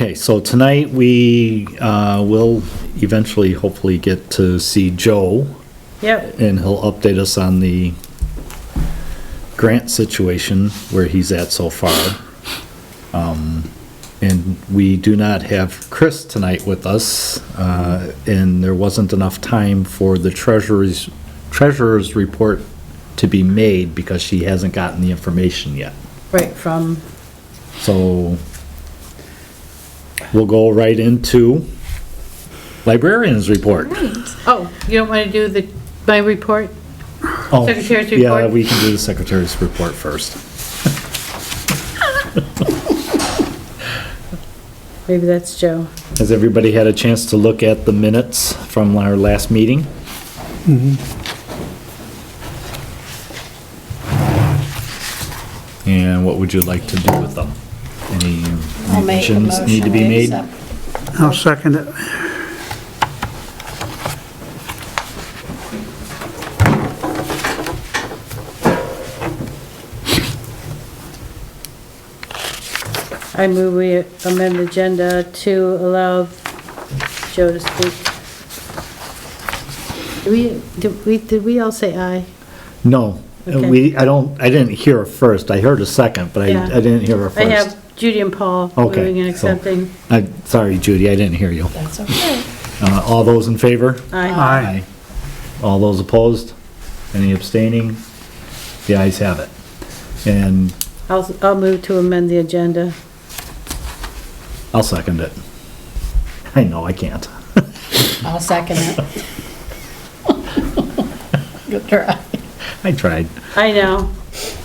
Okay, so tonight we will eventually hopefully get to see Joe, Yep, and he'll update us on the grant situation, where he's at so far. And we do not have Chris tonight with us, and there wasn't enough time for the treasurer's report to be made because she hasn't gotten the information yet. right, from, So we'll go right into librarian's report. oh, you don't want to do my report? Oh, Secretary's Yeah, report? we can do the secretary's report first. Maybe that's Joe. Has everybody had a chance to look at the minutes from our last meeting? And what would you like to do with them? Any I'll make a revisions need to be motion, we made? accept. I'll second it. I move we amend the agenda to allow Joe to speak. Did we all say aye? No, Okay. I didn't hear her first. I heard a second, but Yeah. I didn't hear her I first. have Judy and Paul Okay, moving and so- accepting. Sorry, Judy, I didn't hear you. That's okay. All those in favor? Aye. Aye. All those opposed? Any abstaining? The ayes have it. And I'll move to amend the agenda. I'll second it. I know, I can't. I'll second it. Good try. I tried, I know.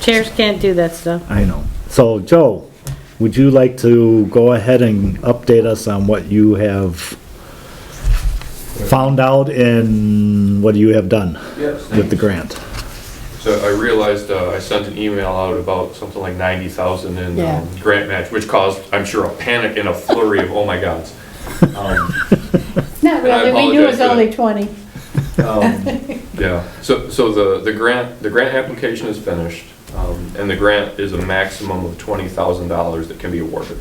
Chairs can't do that stuff. I know. So, Joe, would you like to go ahead and update us on what you have found out and what you have done Yes, with the thanks. grant? So I realized I sent an email out about something like 90,000 in Yeah. grant match, which caused, I'm sure, a panic and a flurry of, oh my gods. Not And I really, we knew it was apologize for only that. 20. Yeah, so the grant application is finished, and the grant is a maximum of $20,000 that can be awarded.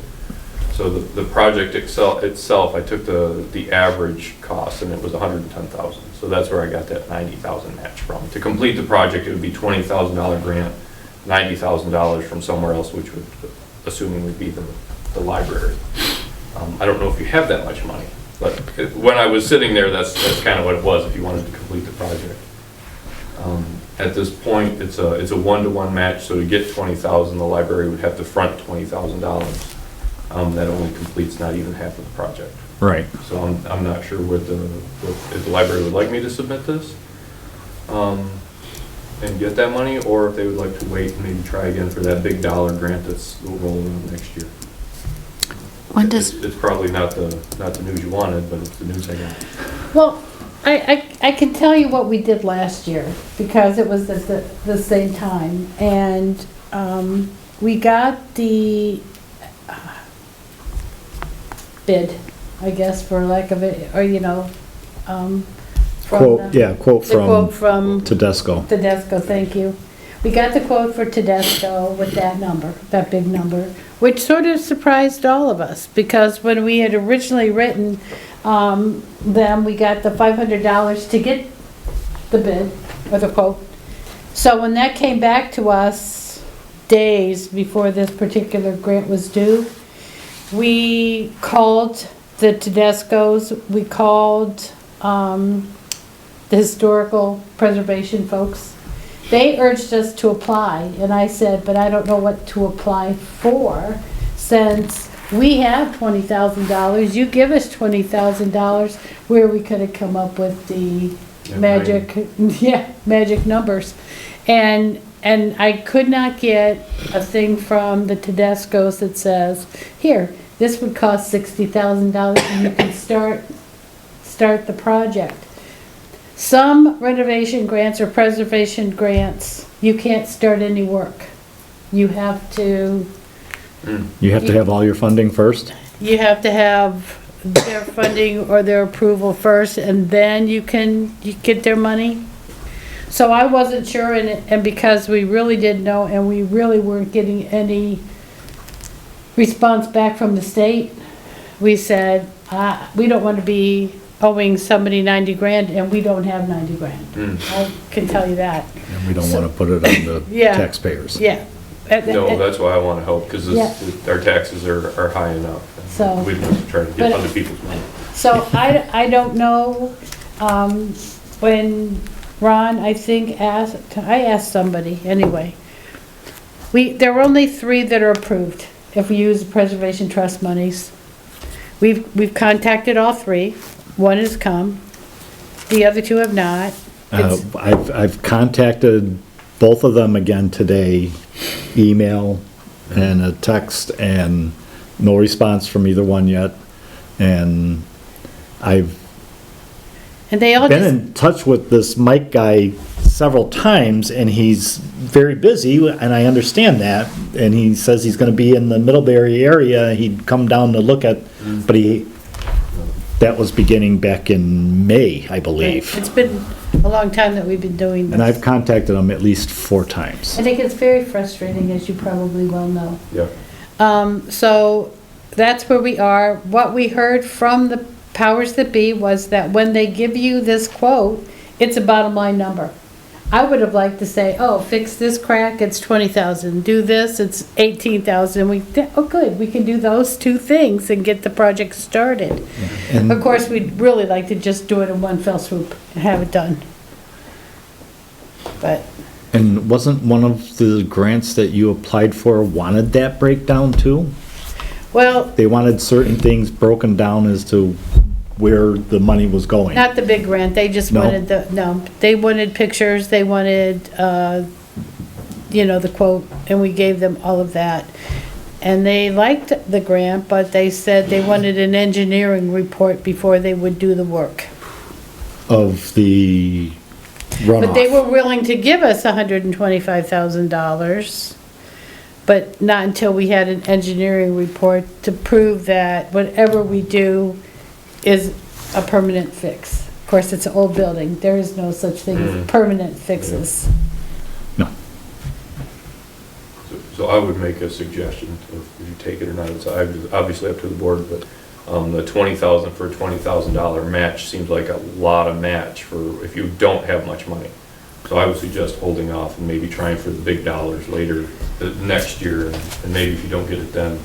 So the project itself, I took the average cost, and it was 110,000. So that's where I got that 90,000 match from. To complete the project, it would be $20,000 grant, $90,000 from somewhere else, which would, assuming would be the library. I don't know if you have that much money, but when I was sitting there, that's kind of what it was, if you wanted to complete the project. At this point, it's a one-to-one match, so to get 20,000, the library would have to front $20,000. That only completes not even half of the project. Right. So I'm not sure if the library would like me to submit this, and get that money, or if they would like to wait and maybe try again for that big dollar grant that's rolling in next year. When does, It's probably not the news you wanted, but it's the news I got. Well, I can tell you what we did last year, because it was at the same time. And we got the bid, I guess, for lack of it, or, from Quote, the- yeah, quote The quote from from Tedesco. Tedesco, thank you. We got the quote for Tedesco with that number, that big number, which sort of surprised all of us, because when we had originally written them, we got the $500 to get the bid, or the quote. So when that came back to us days before this particular grant was due, we called the Tedescos, we called the historical preservation folks. They urged us to apply, and I said, but I don't know what to apply for, since we have $20,000, you give us $20,000, where we could have come up with the Yeah, magic, magic numbers. And I could not get a thing from the Tedescos that says, here, this would cost $60,000 and you can start the project. Some renovation grants or preservation grants, you can't start any work. You have to You have to have all your funding first? You have to have their funding or their approval first, and then you get their money. So I wasn't sure, and because we really didn't know, and we really weren't getting any response back from the state, we said, we don't want to be owing somebody 90 grand and we don't have 90 grand. I can tell you that. And we don't want to put it on the Yeah. taxpayers. Yeah. No, that's why I want to help, because Yeah. our taxes are high enough. So- We just try to get But- other people's money. So I don't know, when Ron, I think, I asked somebody, anyway. There were only 3 that are approved, if we use the Preservation Trust monies. We've contacted all 3, 1 has come, the other 2 have not. It's- I've contacted both of them again today, email and a text, and no response from either one yet. And I've And they all been just, in touch with this Mike guy several times, and he's very busy, and I understand that. And he says he's gonna be in the Middlebury area, he'd come down to look at, but that was beginning back in May, I believe. it's been a long time that we've been doing And I've this. contacted him at least 4 times. I think it's very frustrating, as you probably well know. Yeah. So that's where we are. What we heard from the powers that be was that when they give you this quote, it's a bottom line number. I would have liked to say, oh, fix this crack, it's 20,000. Do this, it's 18,000. Oh, good, we can do those 2 things and get the project started. And- Of course, we'd really like to just do it in one fell swoop and have it done. But, And wasn't one of the grants that you applied for wanted that breakdown too? well, They wanted certain things broken down as to where the money was going. not the big grant, they just No? wanted they wanted pictures, they wanted, the quote, and we gave them all of that. And they liked the grant, but they said they wanted an engineering report before they would do the work. Of the runoff. But they were willing to give us $125,000, but not until we had an engineering report to prove that whatever we do is a permanent fix. Of course, it's an old building, there is no such thing as permanent fixes. No. So I would make a suggestion, if you take it or not, it's obviously up to the board, but the 20,000 for a $20,000 match seems like a lot of match for if you don't have much money. So I would suggest holding off and maybe trying for the big dollars later, next year, and maybe if you don't get it then,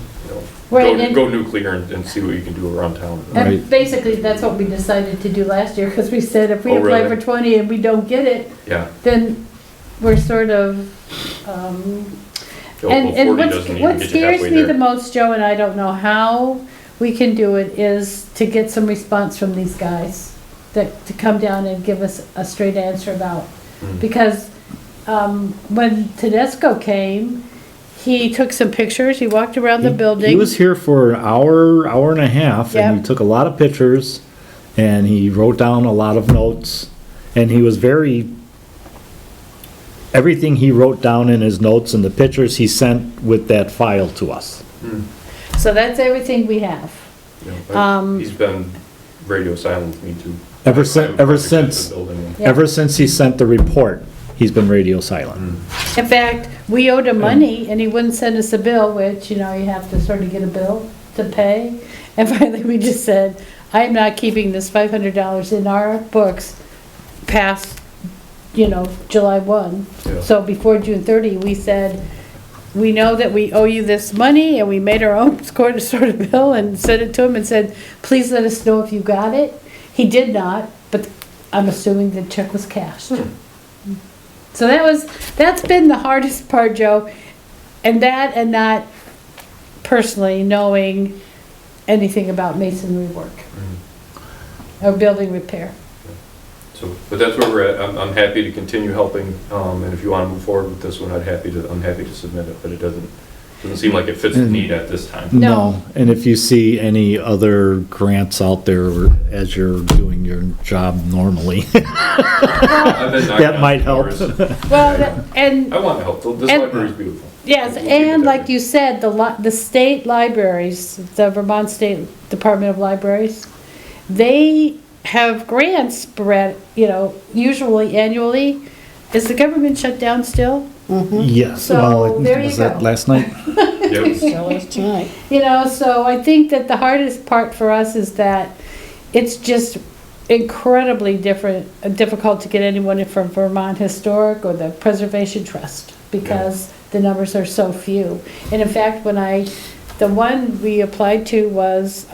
Right, and- go nuclear and see what you can do around town. Right. And basically, that's what we decided to do last year, because we said if we Oh, apply really? for 20 and we don't get it, Yeah. then we're sort of, Well, and 40 what doesn't even what get you scares halfway me the there. most, Joe, and I don't know how we can do it, is to get some response from these guys, to come down and give us a straight answer about. Because, when Tedesco came, he took some pictures, he walked around the building. He was here for an hour, hour and a half, and he Yep. took a lot of pictures, and he wrote down a lot of notes, and he was everything he wrote down in his notes and the pictures he sent with that file to us. So that's everything we have. He's been radio silent with me too. Ever since, I've ever protected since, the building. Yeah. ever since he sent the report, he's been radio silent. In fact, we owed him money and he wouldn't send us a bill, which, you have to sort of get a bill to pay. And finally, we just said, I am not keeping this $500 in our books past, July 1. Yeah. So before June 30, we said, we know that we owe you this money, and we made our own sort of bill and sent it to him and said, please let us know if you got it. He did not, but I'm assuming the check was cashed. So that's been the hardest part, Joe, and not personally knowing anything about masonry work or building repair. So, but that's where we're at. I'm happy to continue helping, and if you want to move forward with this one, I'm happy to submit it, but it doesn't seem like it fits the need at this time. No. And if you see any other grants out there as you're doing your job normally, I've been knocking that on might help. doors. Well, and I want to help. This And- library's beautiful. yes, We'll keep and it like that you said, the state libraries, the Vermont State Department of Libraries, they have grants spread, usually annually. Is the government shut down still? Yes, So, well, there you was that go. last night? Yep. Still is tonight. You know, so I think that the hardest part for us is that it's just incredibly difficult to get anyone from Vermont Historic or the Preservation Trust because the numbers are so few. And in fact, the one we applied to was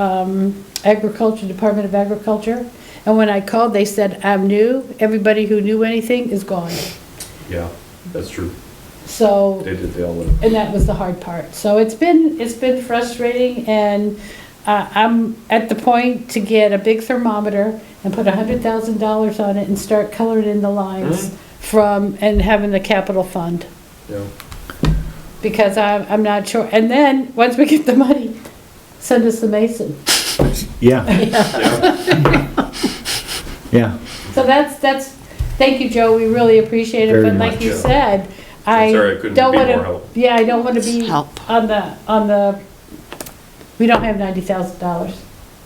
Agriculture, Department of Agriculture. And when I called, they said, I'm new. Everybody who knew anything is gone. Yeah, that's true. So. They all live. And that was the hard part. So it's been frustrating, and I'm at the point to get a big thermometer and put $100,000 on it and start coloring in the lines and having the capital fund. Yeah. Because I'm not sure. And then, once we get the money, send us the mason. Yeah, yeah. So that's, thank you, Joe, we really appreciate it, Very but like much, you yeah. said, I Sorry, I couldn't don't be more wanna, help. yeah, I don't wanna be Help. on the, we don't have $90,000.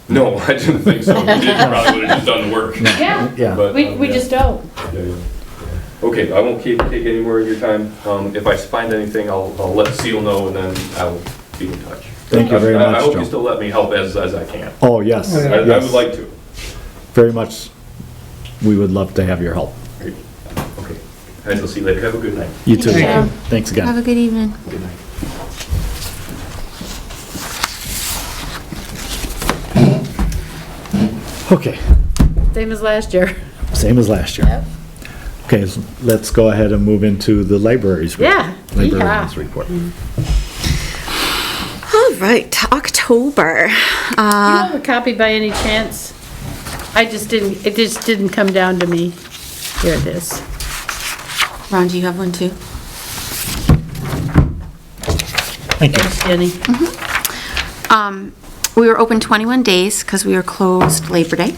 No, I didn't think so. We did, probably would have just done the work. Yeah, Yeah. But, we yeah. just don't. Yeah. Okay, I won't take any more of your time. If I find anything, I'll let Seal know, and then I'll be in touch. Thank you very I much, hope Joe. you still let me help as I can. Oh, yes, I would yes, like to. very much. We would love to have your help. Great. Okay, guys, I'll see you later. Have a good night. You too. Thank you. Thanks Have again. a good evening. Good night. Okay, Same as last year. same as last year. Okay, so let's go ahead and move into the libraries. Yeah. Librarians report. All right, October. You have a copy by any chance? It just didn't come down to me. Here it is. Ron, do you have one too? Thank you. Thanks, Jenny. We were open 21 days because we were closed Labor Day.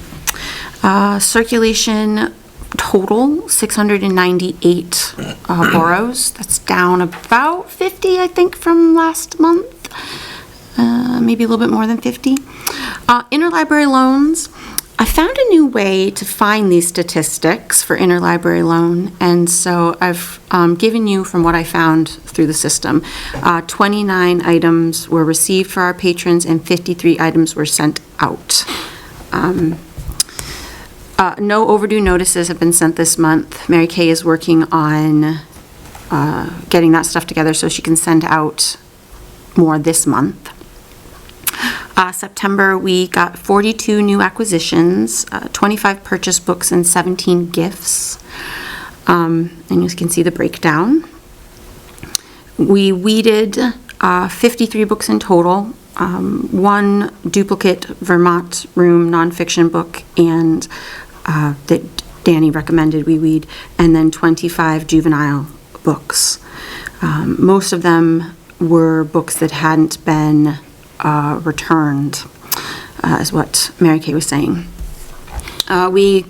Circulation total, 698 borrows. That's down about 50, I think, from last month. Maybe a little bit more than 50. Interlibrary loans. I found a new way to find these statistics for interlibrary loan, and so I've given you from what I found through the system. 29 items were received for our patrons and 53 items were sent out. No overdue notices have been sent this month. Mary Kay is working on getting that stuff together so she can send out more this month. September, we got 42 new acquisitions, 25 purchase books, and 17 gifts. And you can see the breakdown. We weeded 53 books in total, one duplicate Vermont Room nonfiction book, and that Danny recommended we weed, and then 25 juvenile books. Most of them were books that hadn't been returned, is what Mary Kay was saying. We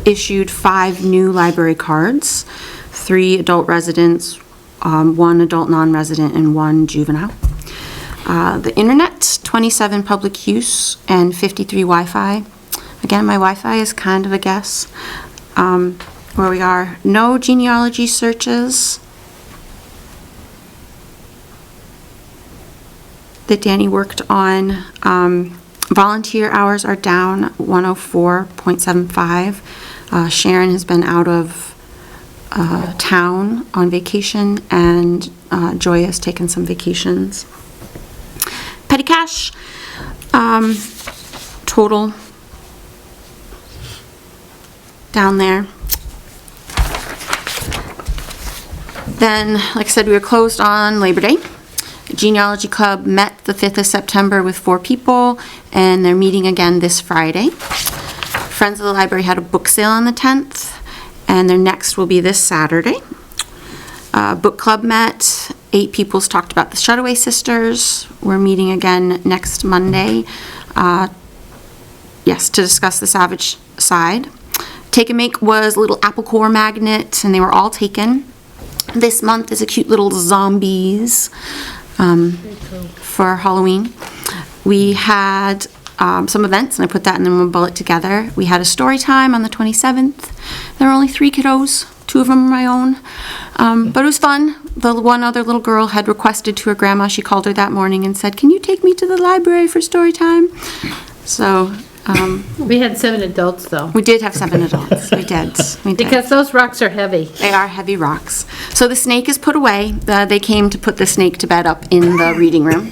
issued 5 new library cards, 3 adult residents, 1 adult non-resident, and 1 juvenile. The internet, 27 public use, and 53 Wi-Fi. Again, my Wi-Fi is kind of a guess. Where we are, no genealogy searches that Danny worked on. Volunteer hours are down 104.75. Sharon has been out of town on vacation, and Joy has taken some vacations. Petty cash, total down there. Then, like I said, we were closed on Labor Day. Genealogy Club met the 5th of September with 4 people, and they're meeting again this Friday. Friends of the Library had a book sale on the 10th, and their next will be this Saturday. Book Club met, 8 peoples talked about the Shutaway Sisters. We're meeting again next Monday, yes, to discuss the Savage Side. Take and Make was a little apple core magnet, and they were all taken. This month is a cute little zombies for Halloween. We had some events, and I put that in one bullet together. We had a story time on the 27th. There were only 3 kiddos. 2 of them are my own. But it was fun. the one other little girl had requested to her grandma, she called her that morning and said, "Can you take me to the library for story time?" So, We had 7 adults though, we did have 7 adults. We did. because those rocks are heavy. They are heavy rocks. So the snake is put away. They came to put the snake to bed up in the reading room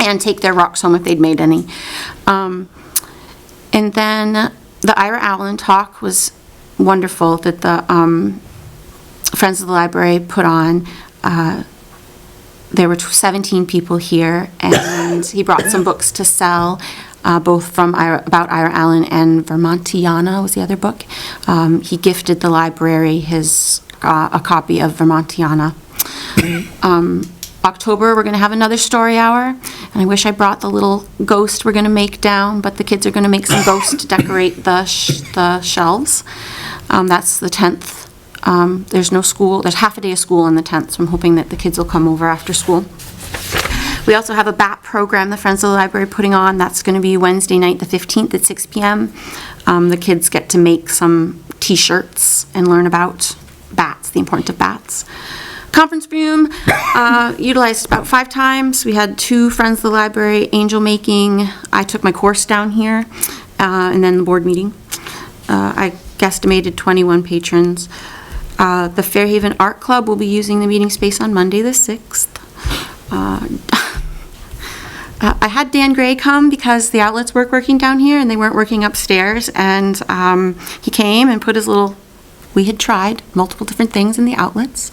and take their rocks home if they'd made any. And then the Ira Allen talk was wonderful that the Friends of the Library put on. There were 17 people here, and he brought some books to sell, both from about Ira Allen and Vermontiana was the other book. He gifted the library a copy of Vermontiana. October, we're going to have another story hour, and I wish I brought the little ghost we're going to make down, but the kids are going to make some ghosts to decorate the shelves. That's the 10th. There's no school, there's half a day of school on the 10th, so I'm hoping that the kids will come over after school. We also have a BAT program the Friends of the Library putting on. That's going to be Wednesday night, the 15th at 6 p.m. The kids get to make some t-shirts and learn about bats, the importance of bats. Conference room, utilized about 5 times. We had 2 Friends of the Library angel making. I took my course down here, and then the board meeting. I guesstimated 21 patrons. The Fairhaven Art Club will be using the meeting space on Monday the 6th. I had Dan Gray come because the outlets weren't working down here and they weren't working upstairs, and he came and put his little, we had tried multiple different things in the outlets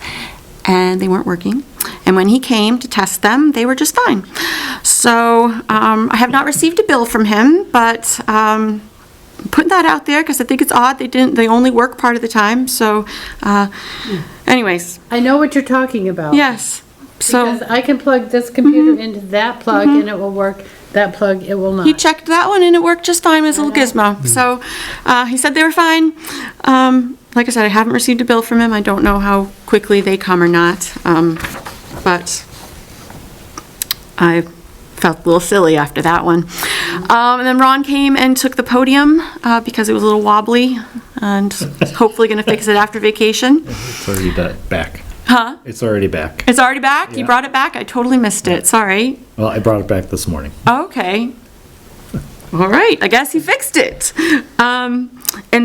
and they weren't working, and when he came to test them, they were just fine. So I have not received a bill from him, but putting that out there because I think it's odd they only work part of the time. So anyways, I know what you're talking about. yes. So Because I can plug this computer into that plug and it will work, that plug, it will not. he checked that one and it worked just fine with his little gizmo. So he said they were fine. Like I said, I haven't received a bill from him. I don't know how quickly they come or not. But I felt a little silly after that one. And then Ron came and took the podium because it was a little wobbly, and hopefully going to fix it after vacation. It's already back. Huh? It's already back. It's already back? You Yeah. brought it back? I totally missed it. Sorry. Well, I brought it back this morning. Okay. All right, I guess he fixed it. And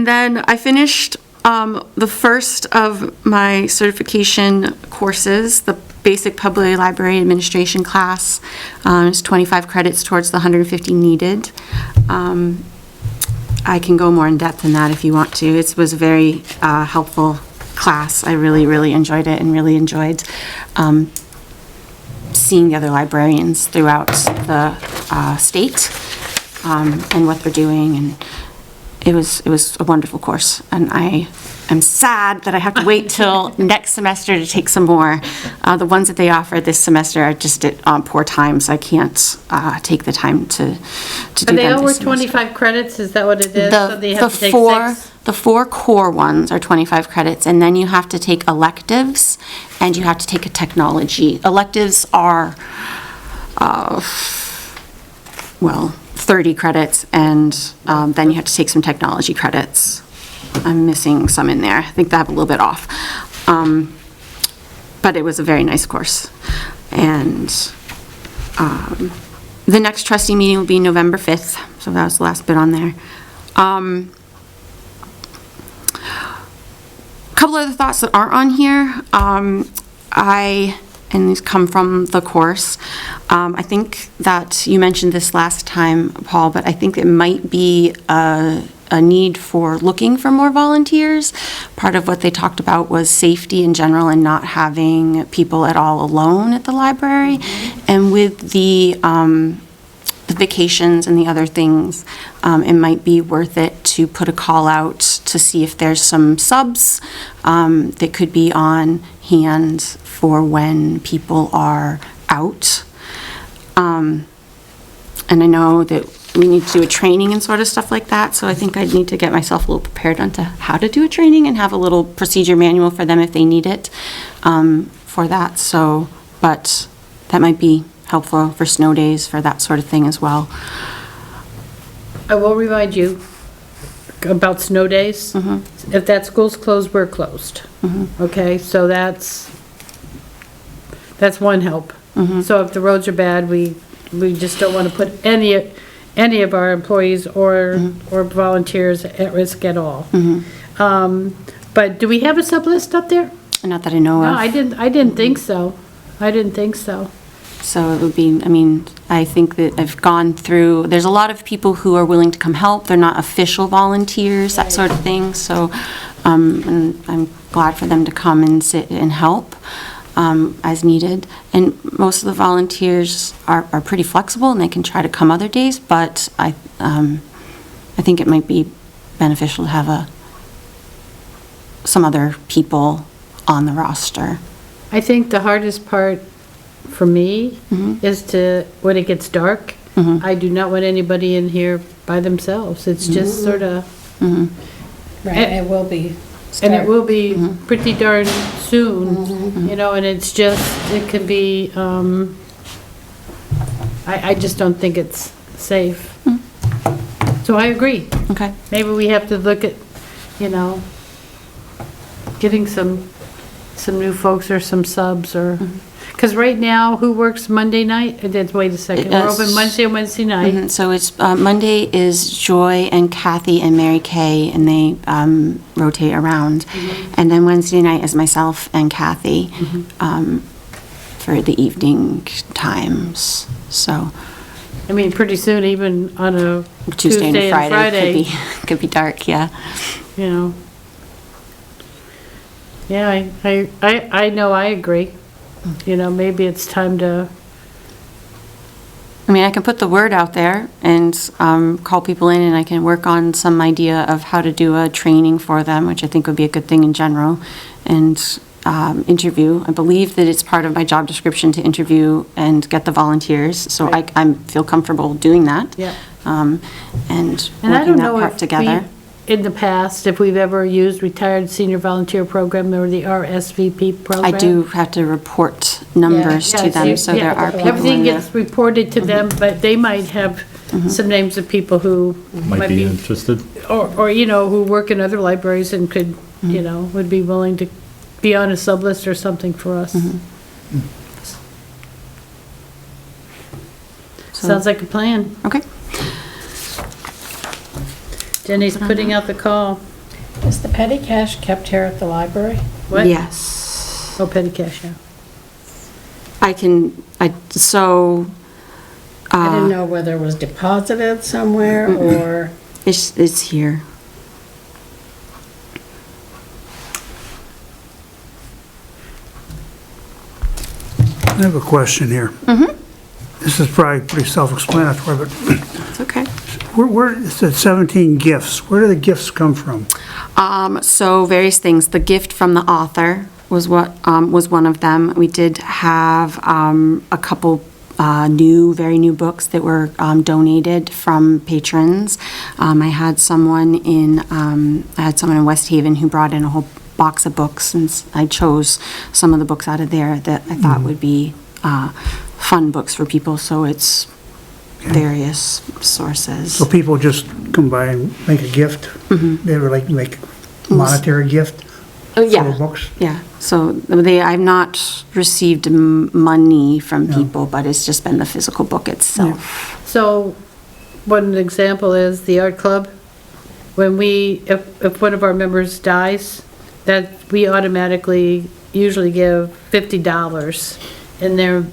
then I finished the first of my certification courses, the basic public library administration class. It's 25 credits towards the 150 needed. I can go more in depth than that if you want to. It was a very helpful class. I really, really enjoyed it and really enjoyed seeing the other librarians throughout the state and what they're doing, and it was a wonderful course, and I am sad that I have to wait till next semester to take some more. The ones that they offer this semester are just at poor times. I can't take the time to do Are them they all this worth semester. 25 credits? Is that what it is? So they have to take 6? The 4 core ones are 25 credits, and then you have to take electives, and you have to take a technology. Electives are, 30 credits, and then you have to take some technology credits. I'm missing some in there. I think they have a little bit off. But it was a very nice course. And the next trustee meeting will be November 5th, so that was the last bit on there. Couple other thoughts that aren't on here. And these come from the course. I think that you mentioned this last time, Paul, but I think it might be a need for looking for more volunteers. Part of what they talked about was safety in general and not having people at all alone at the library. And with the vacations and the other things, it might be worth it to put a call out to see if there's some subs that could be on hand for when people are out. And I know that we need to do a training and sort of stuff like that, so I think I'd need to get myself a little prepared onto how to do a training and have a little procedure manual for them if they need it for that. So, but that might be helpful for snow days, for that sort of thing as well. I will remind you about snow days. If that school's closed, we're closed. Okay, so that's That's one help. So if the roads are bad, we just don't want to put any of our employees or volunteers at risk at all. But do we have a sub-list up there? Not that I know No, of. I didn't think so. I didn't think so. So it would be, I mean, I think that I've gone through, there's a lot of people who are willing to come help. They're not official volunteers, that sort of thing. So, and I'm glad for them to come and sit and help as needed. And most of the volunteers are pretty flexible and they can try to come other days, but I think it might be beneficial to have some other people on the roster. I think the hardest part for me is when it gets dark, I do not want anybody in here by themselves. It's just sort of, Right, it will be. and it will be pretty darn soon, you know, and it's just, it can be, I just don't think it's safe. So I agree. Okay. Maybe we have to look at, you know, getting some new folks or some subs or, because right now, who works Monday night? Wait a second, we're open Monday and Wednesday night. So it's, Monday is Joy and Kathy and Mary Kay, and they rotate around. And then Wednesday night is myself and Kathy for the evening times. So I mean, pretty soon, even on a Tuesday and and Friday could be dark, yeah. you know. Yeah, I know, I agree. You know, maybe it's time to, I mean, I can put the word out there and call people in, and I can work on some idea of how to do a training for them, which I think would be a good thing in general, and interview. I believe that it's part of my job description to interview and get the volunteers, so Right. I feel comfortable doing that. Yeah. And and I working don't that know part if together. in the past, if we've ever used Retired Senior Volunteer Program or the RSVP program. I do have to report numbers to Yes, them, so there are people Everything in there. gets reported to them, but they might have some names of people who Might be interested. or, you know, who work in other libraries and could, you know, would be willing to be on a sub list or something for us. So- Sounds like a plan. Okay. Jenny's putting out the call. Is the petty cash kept here at the library? What? Yes. Oh, petty cash, yeah. I I didn't know whether it was deposited somewhere or, it's here. I have a question here. This is probably pretty self-explanatory, but It's okay. where, it said 17 gifts. Where do the gifts come from? So various things. The gift from the author was was one of them. We did have a couple very new books that were donated from patrons. I had someone in West Haven who brought in a whole box of books, and I chose some of the books out of there that I thought would be fun books for people. So it's various sources. So people just come by and make a gift? They would like make a monetary gift for Yeah. books? Yeah, so I've not received money from people, but it's just been the physical book itself. So, one example is the art club. When if one of our members dies, that we automatically usually give $50 in their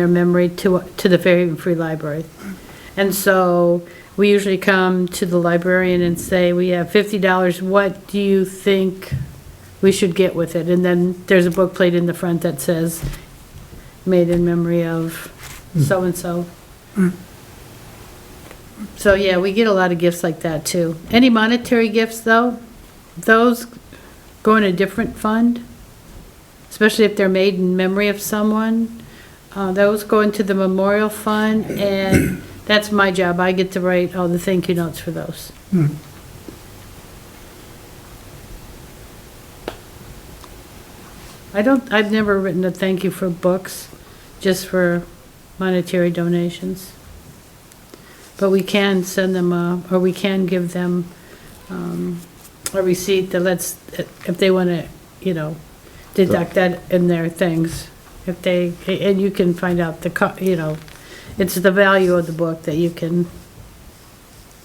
memory to the Fairhaven Free Library. And so, we usually come to the librarian and say, we have $50, what do you think we should get with it? And then there's a book plate in the front that says, made in memory of so-and-so. So, yeah, we get a lot of gifts like that, too. Any monetary gifts, though, those go in a different fund, especially if they're made in memory of someone. Those go into the memorial fund, and that's my job. I get to write all the thank you notes for those. I've never written a thank you for books, just for monetary donations. But we can send them, or we can give them a receipt that if they want to, deduct that in their things. If they, and you can find out it's the value of the book that you can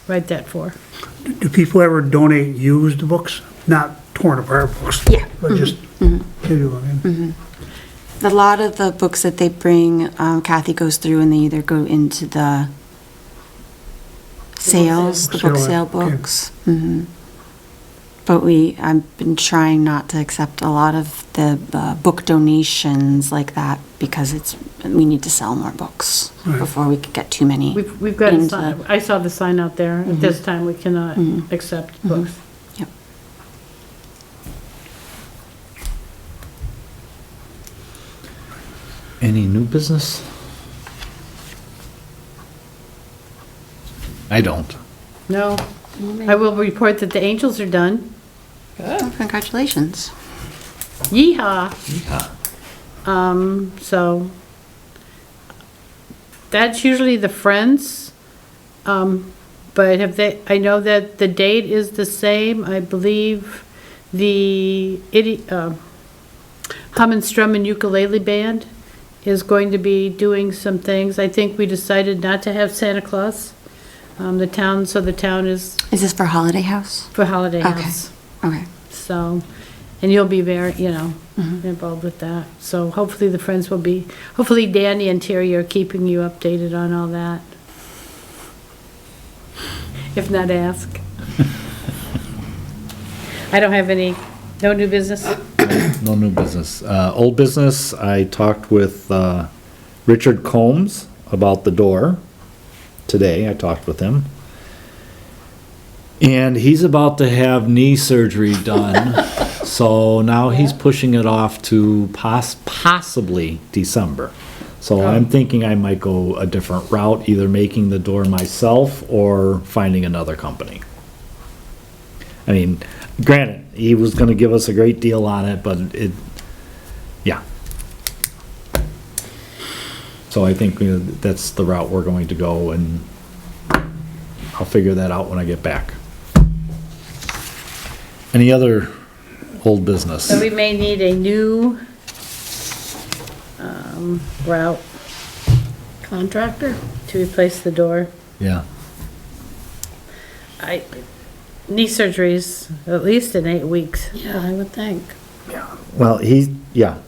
write that for. Do people ever donate used books? Not torn apart books? Yeah. But just, they do, I mean. A lot of the books that they bring, Kathy goes through and they either go into the sales, the book sale okay. books. But I've been trying not to accept a lot of the book donations like that because we need to sell more books Right. before we could get too many. We've got a into- sign, I saw the sign out there, at this time we cannot accept books. Yep. Any new business? I don't. No, I will report that the Angels are done. Oh, congratulations. Yeehaw! So that's usually the Friends. But I know that the date is the same. I believe the Strum and Ukulele Band is going to be doing some things. I think we decided not to have Santa Claus. The town is Is this for Holiday House? for Holiday Okay. House. Okay. So, and you'll be very, involved with that. So hopefully hopefully Danny and Terry are keeping you updated on all that. If not, ask. I don't have no new business. No new business. Old business, I talked with Richard Combs about the door today. I talked with him. And he's about to have knee surgery done. So now he's pushing it off to possibly December. So I'm thinking I might go a different route, either making the door myself or finding another company. I mean, granted, he was gonna give us a great deal on it, but yeah. So I think that's the route we're going to go, and I'll figure that out when I get back. Any other old business? So we may need a new route contractor to replace the door. Yeah, Knee surgeries, at least in 8 weeks. Yeah, I would think. well, Yep.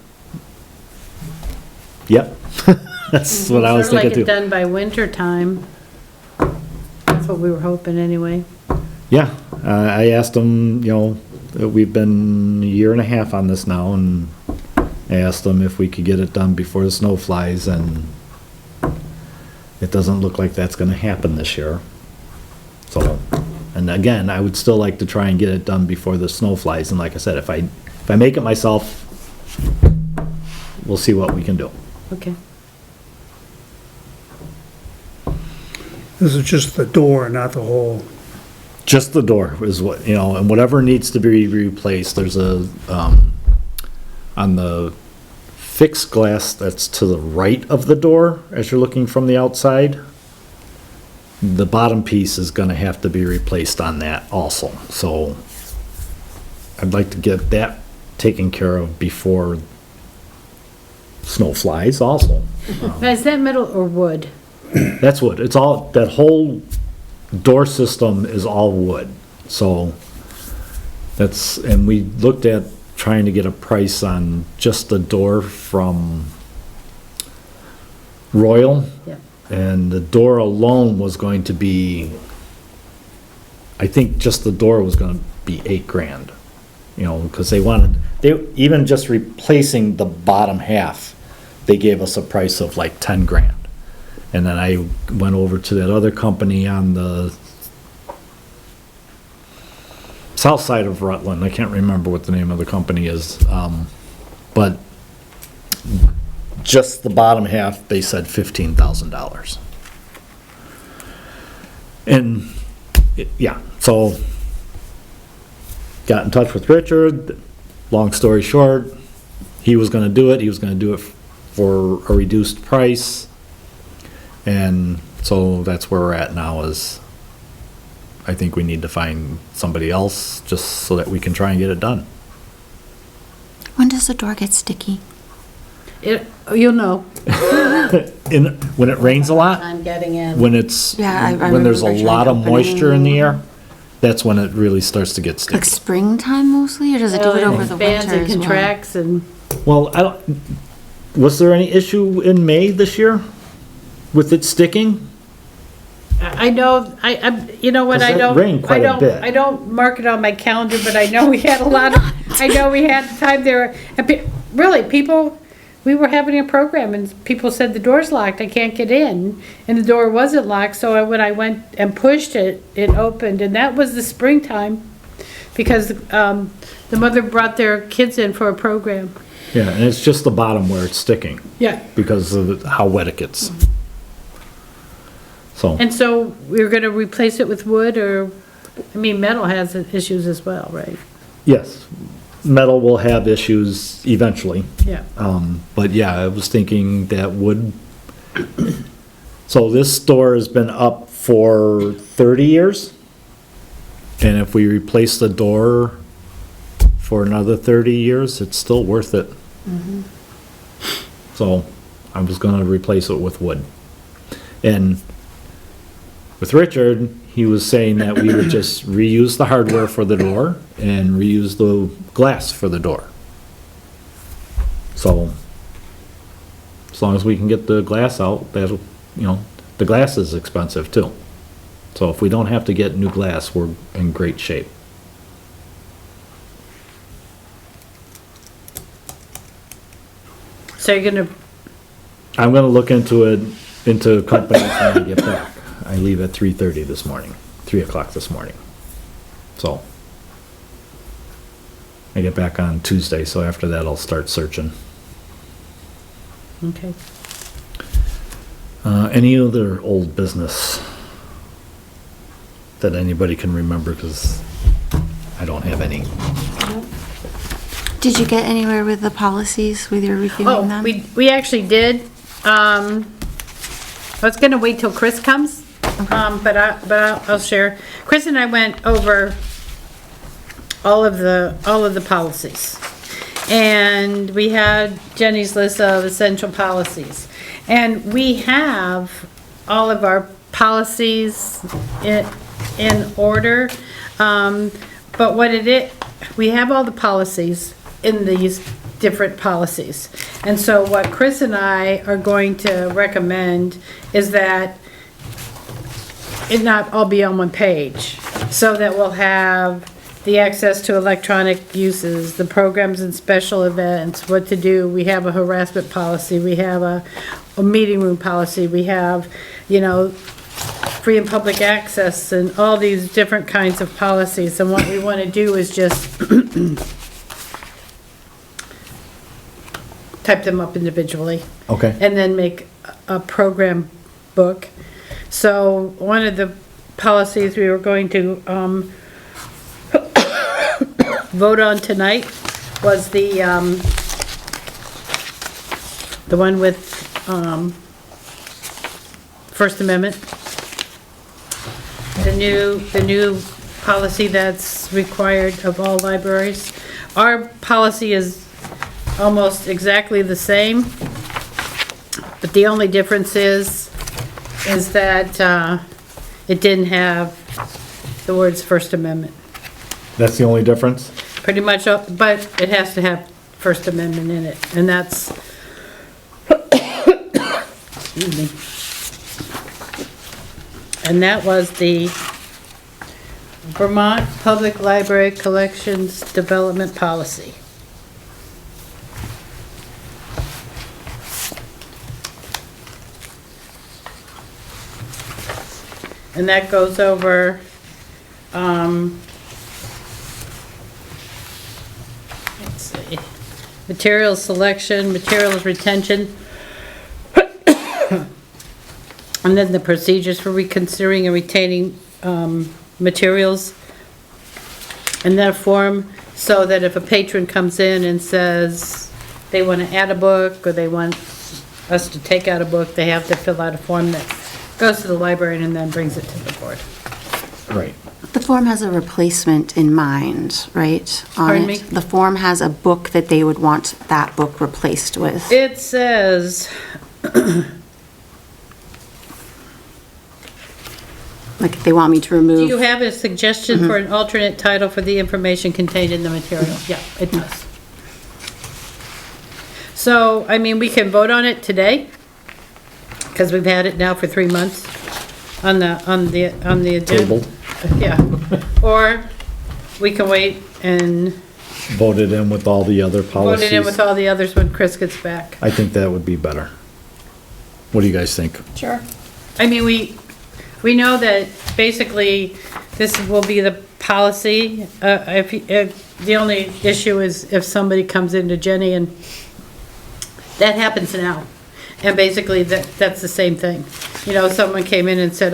That's what I was Sort of thinking like it too. done by winter time. That's what we were hoping anyway. Yeah, I asked him, we've been a year and a half on this now, and I asked him if we could get it done before the snow flies, and it doesn't look like that's gonna happen this year. So, and again, I would still like to try and get it done before the snow flies, and like I said, if I make it myself, we'll see what we can do. Okay. This is just the door, not the whole, Just the door is what, and whatever needs to be replaced, there's on the fixed glass that's to the right of the door, as you're looking from the outside, the bottom piece is gonna have to be replaced on that also. So I'd like to get that taken care of before snow flies also. Now, is that metal or wood? That's wood. It's all, that whole door system is all wood. So and we looked at trying to get a price on just the door from Royal. Yeah. And the door alone was going to be, I think just the door was gonna be $8,000. Because even just replacing the bottom half, they gave us a price of like $10,000. And then I went over to that other company on the south side of Rutland. I can't remember what the name of the company is. But just the bottom half, they said $15,000. And, so got in touch with Richard. Long story short, he was gonna do it. He was gonna do it for a reduced price. And so that's where we're at now is, I think we need to find somebody else just so that we can try and get it done. When does the door get sticky? You'll know. When it rains a lot, I'm getting in. when it's, Yeah, I when there's a remember lot of trying to open moisture in the it. air, that's when it really starts to get Like sticky. springtime mostly, or does it do it over the Expands winter and as well? contracts and, Well, I don't, was there any issue in May this year with it sticking? I know, you know what, 'Cause I it don't, rained quite a bit. I don't mark it on my calendar, but I know we had a lot of, I know we had time there. And really, people, we were having a program and people said the door's locked, I can't get in. And the door wasn't locked, so when I went and pushed it, it opened, and that was the springtime. Because, the mother brought their kids in for a program. Yeah, and it's just the bottom where it's sticking Yeah. because of how wet it gets. So, And so we're gonna replace it with wood or, I mean, metal has issues as well, right? yes, metal will have issues eventually. Yeah. But yeah, I was thinking that would, so this store has been up for 30 years. And if we replace the door for another 30 years, it's still worth it. So I was gonna replace it with wood. And with Richard, he was saying that we would just reuse the hardware for the door and reuse the glass for the door. So, as long as we can get the glass out, that'll, the glass is expensive too. So if we don't have to get new glass, we're in great shape. So you're gonna, I'm gonna look into it, into companies when I get back. I leave at 3:30 this morning, 3 o'clock this morning. So, I get back on Tuesday, so after that I'll start searching. okay. Any other old business that anybody can remember, because I don't have any. Did you get anywhere with the policies, with your reviewing Oh, them? we actually did. I was gonna wait till Chris comes, but I'll share. Chris and I went over all of the policies. And we had Jenny's list of essential policies. And we have all of our policies in order. But what it is, we have all the policies in these different policies. And so what Chris and I are going to recommend is that it not all be on one page, so that we'll have the access to electronic uses, the programs and special events, what to do. We have a harassment policy, we have a meeting room policy, we have, free and public access and all these different kinds of policies. And what we want to do is just type them up individually Okay. and then make a program book. So one of the policies we were going to vote on tonight was the one with First Amendment. The new policy that's required of all libraries. Our policy is almost exactly the same, but the only difference is that it didn't have the words First Amendment. That's the only difference? Pretty much, but it has to have First Amendment in it, and that's, excuse me. And that was the Vermont Public Library Collections Development Policy. And that goes over, let's see, materials selection, materials retention, and then the procedures for reconsidering and retaining materials. And that form, so that if a patron comes in and says they want to add a book, or they want us to take out a book, they have to fill out a form that goes to the librarian and then brings it to the board. Right. The form has a replacement in mind, right? on Pardon it? me? The form has a book that they would want that book replaced with. It says, Like, if they want me to do you remove, have a suggestion for an alternate title for the information contained in the material? Yeah, it does. So, I mean, we can vote on it today, because we've had it now for 3 months on the agenda. Table, Yeah, or we can wait and vote it in with all the other vote policies. it in with all the others when Chris gets back. I think that would be better. What do you guys think? Sure. I mean, we know that basically this will be the policy. If the only issue is if somebody comes into Jenny, and that happens now. And basically that's the same thing. You know, someone came in and said,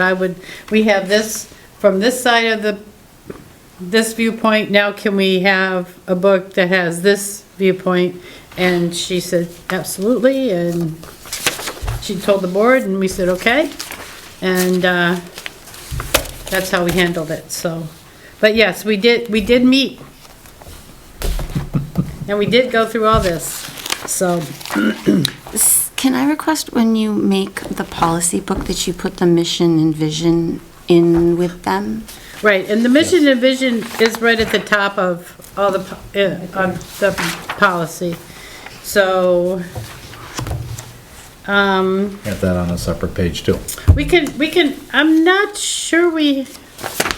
we have this from this side of this viewpoint, now can we have a book that has this viewpoint? And she said, absolutely, and she told the board, and we said, okay. And, that's how we handled it, so. But yes, we did meet. And we did go through all this, so. can I request when you make the policy book that you put the mission and vision in with them? Right, and the mission and vision is right at the top of all on the policy. So, Have that on a separate page too. we can, I'm not sure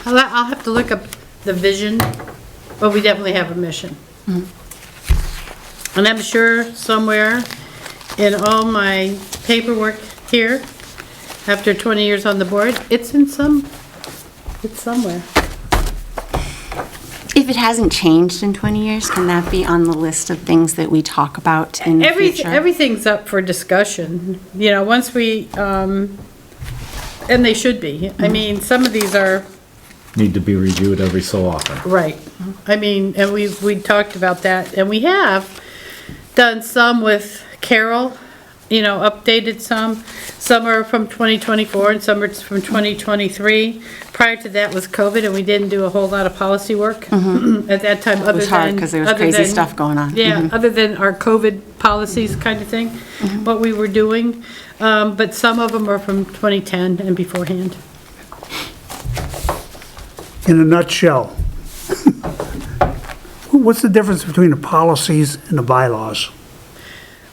I'll have to look up the vision, but we definitely have a mission. And I'm sure somewhere in all my paperwork here, after 20 years on the board, it's somewhere. If it hasn't changed in 20 years, can that be on the list of things that we talk about in the future? Everything's up for discussion, you know, once we, and they should be. I mean, some of these are, Need to be reviewed every so often. right. I mean, and we talked about that, and we have done some with Carol, you know, updated some. Some are from 2024 and some are from 2023. Prior to that was COVID, and we didn't do a whole lot of policy work at that time, other than. It was hard because there was other crazy than- stuff going on. Yeah, other than our COVID policies kind of thing, what we were doing. But some of them are from 2010 and beforehand. In a nutshell, what's the difference between the policies and the bylaws?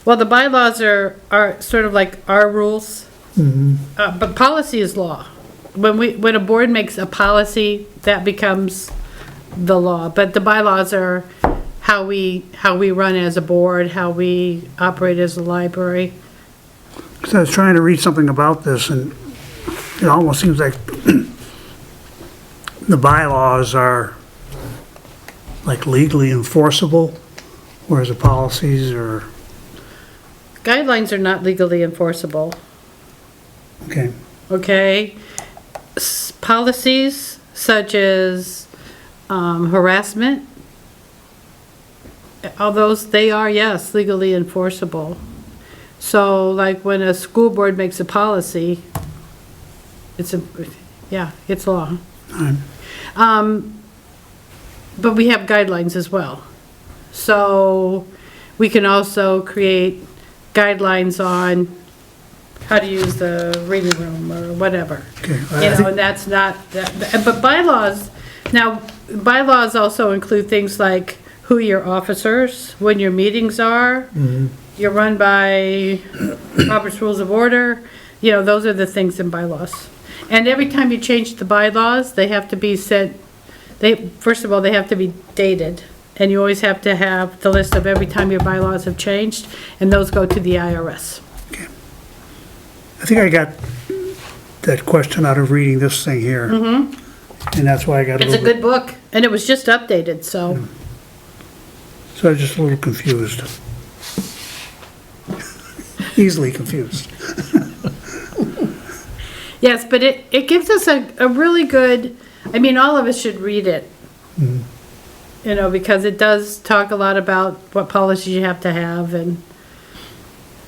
Well, the bylaws are sort of like our rules, but policy is law. When a board makes a policy, that becomes the law, but the bylaws are how we run as a board, how we operate as a library. Because I was trying to read something about this, and it almost seems like the bylaws are like legally enforceable, whereas the policies are, Guidelines are not legally enforceable, okay. okay? Policies such as harassment, all those, they are, yes, legally enforceable. So like when a school board makes a policy, it's law. But we have guidelines as well. So we can also create guidelines on how to use the reading room or whatever. Okay, You know, and that's not, but bylaws, now, bylaws also include things like who your officers, when your meetings are. You're run by Robert's Rules of Order, you know, those are the things in bylaws. And every time you change the bylaws, they have to be sent, first of all, they have to be dated. And you always have to have the list of every time your bylaws have changed, and those go to the IRS. I think I got that question out of reading this thing here. And that's why I got a It's a little bit, good book, and it was just updated, so. so I was just a little confused. Easily confused. Yes, but it gives us a really good, I mean, all of us should read it. You know, because it does talk a lot about what policies you have to have and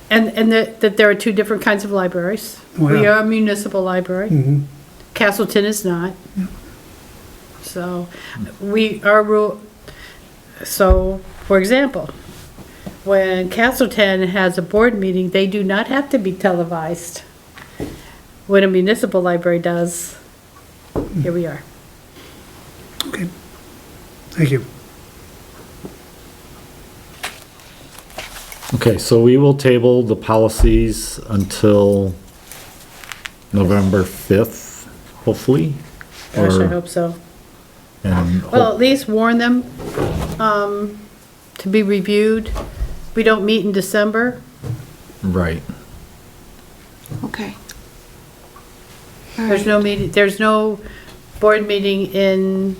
that there are two different kinds of libraries. Oh, We yeah. are a municipal library. Castleton is not. So, our rule, so, for example, when Castleton has a board meeting, they do not have to be televised. When a municipal library does, here we are. Okay. Thank you. Okay, so we will table the policies until November 5th, hopefully. Gosh, I Or- hope so. And Well, at least warn them, to be reviewed. We don't meet in December. right. Okay. There's no meeting, there's no board meeting in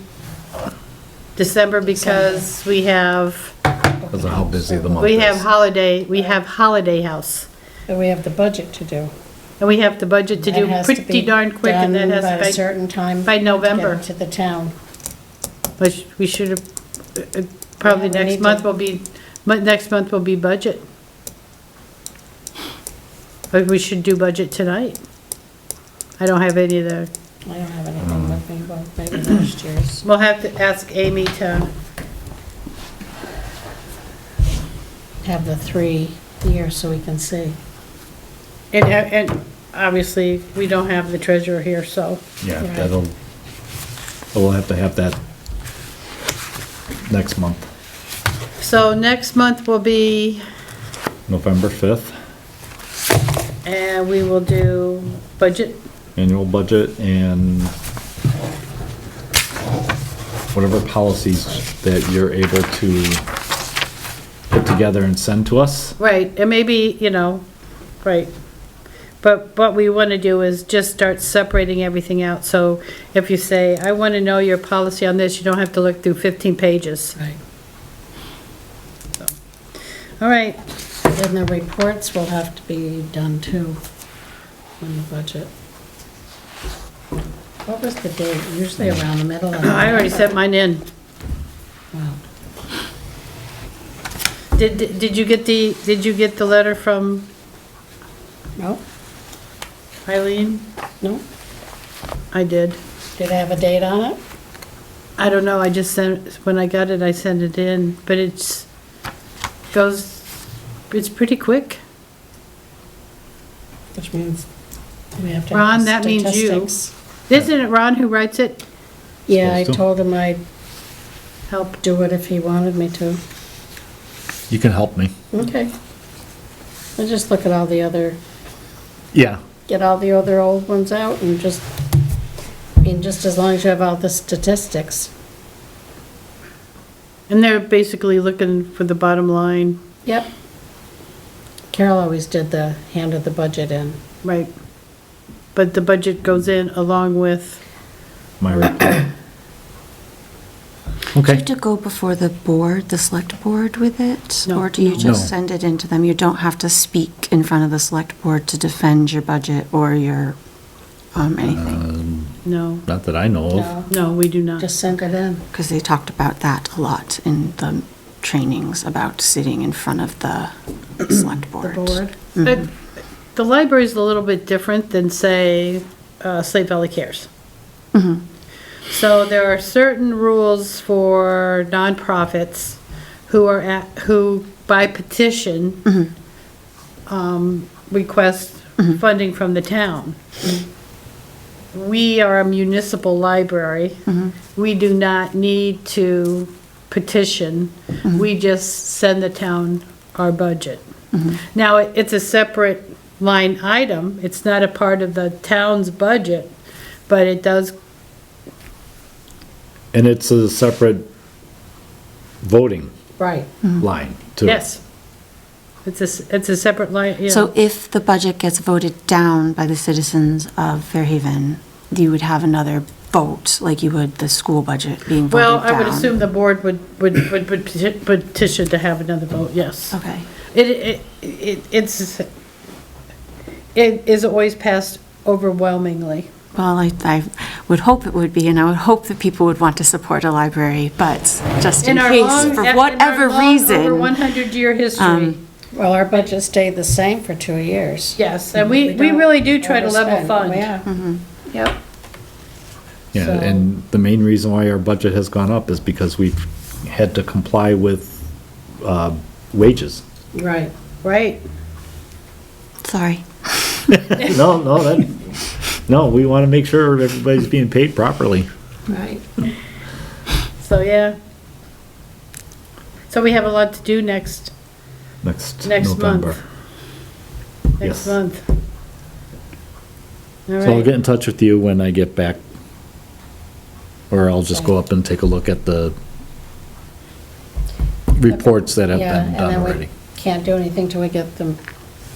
December because we have Because of how busy the month We have is. holiday house, But we have the budget to do. and we have the budget to do That has to pretty be darn quick, and that done has by a to certain time. by November. To get it to the town. which we should have, probably Yeah, we next need month to- will be, next month will be budget. But we should do budget tonight. I don't have any of the, I don't have anything with me, but maybe last year's. we'll have to ask Amy to, Have the 3 years so we can see. and obviously, we don't have the treasurer here, so. Yeah, Right. we'll have to have that next month, So next month will be, November 5th, and we will do budget. annual budget and whatever policies that you're able to put together and send to us. Right, and maybe, right. But what we want to do is just start separating everything out. So if you say, I want to know your policy on this, you don't have to look through 15 pages. Right. All right, Then the reports will have to be done too, on the budget. What was the date? Usually around the middle of the. I already sent mine in. Wow. Did you get the letter from No, Eileen? no. I did. Did it have a date on it? I don't know, I just sent, when I got it, I sent it in, but it's pretty quick. Which means we have to. Ron, have that means you. statistics. Isn't it Ron who writes it? Yeah, I Supposed to. told him I'd help do it if he wanted me to. You can help me. Okay. I'll just look at all the other, Yeah. get all the other old ones out and just, just as long as you have all the statistics. And they're basically looking for the bottom line, Yep. Carol always did handed the budget in. right? But the budget goes in along with, My report. Do you Okay. have to go before the board, the select board with it? No. Or do you No. just send it into them? You don't have to speak in front of the select board to defend your budget or your, anything? no, Not that I know of. No, no, we do not. just send it in. Because they talked about that a lot in the trainings about sitting in front of the select The board. board. But the library's a little bit different than, say, Slate Valley Cares. Mhm. So there are certain rules for nonprofits who by petition, request funding from the town. We are a municipal library. We do not need to petition. We just send the town our budget. Now, it's a separate line item. It's not a part of the town's budget, but it does, And it's a separate voting Right. line too. yes. It's a separate line, yeah. So if the budget gets voted down by the citizens of Fairhaven, you would have another vote, like you would the school budget being voted Well, down? I would assume the board would petition to have another vote, yes. Okay. It is always passed overwhelmingly. Well, I would hope it would be, and I would hope that people would want to support a library, but just in case, for whatever Over reason. 100-year history, Well, our budget stayed the same for 2 years. yes, and we don't really do try to level overspend. fund. Yeah. Yep. Yeah, So- and the main reason why our budget has gone up is because we've had to comply with wages. Right. Right, Sorry. No, we want to make sure everybody's being paid properly. Right. so yeah. So we have a lot to do next Next month. November. Next Yes. month. All So I'll right, get in touch with you when I get back. Or I'll just go up and take a look at the reports that have Yeah, been and done then we already. can't do anything till we get the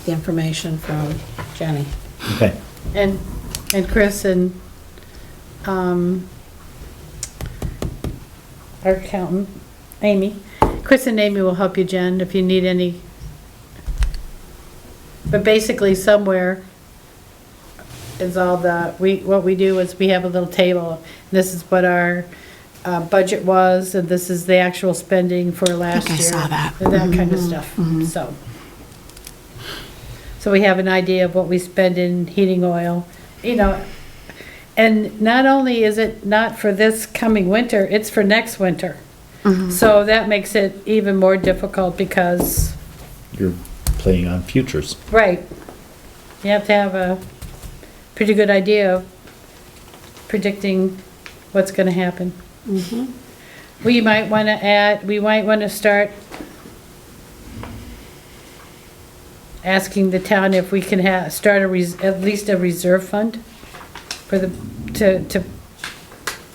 information from Jenny. Okay. and Chris and, our accountant, Amy. Chris and Amy will help you, Jen, if you need any. But basically somewhere is all what we do is we have a little table. This is what our budget was, and this is the actual spending for last I year. saw that. And that kind of stuff, so. So we have an idea of what we spend in heating oil, you know. And not only is it not for this coming winter, it's for next winter. So that makes it even more difficult because, You're playing on futures. right, you have to have a pretty good idea of predicting what's gonna happen. We might wanna start asking the town if we can start at least a reserve fund for the,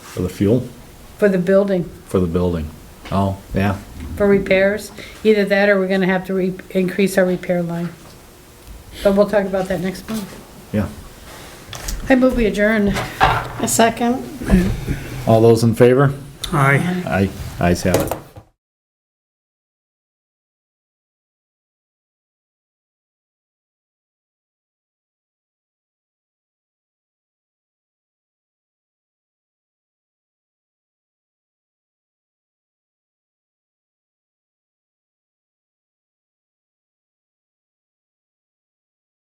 For the fuel, for the building, for the building. Oh, yeah. for repairs. Either that or we're gonna have to increase our repair line. But we'll talk about that next month. Yeah. I move we adjourn. A second? All those in favor? Aye. Aye. Ayes have it.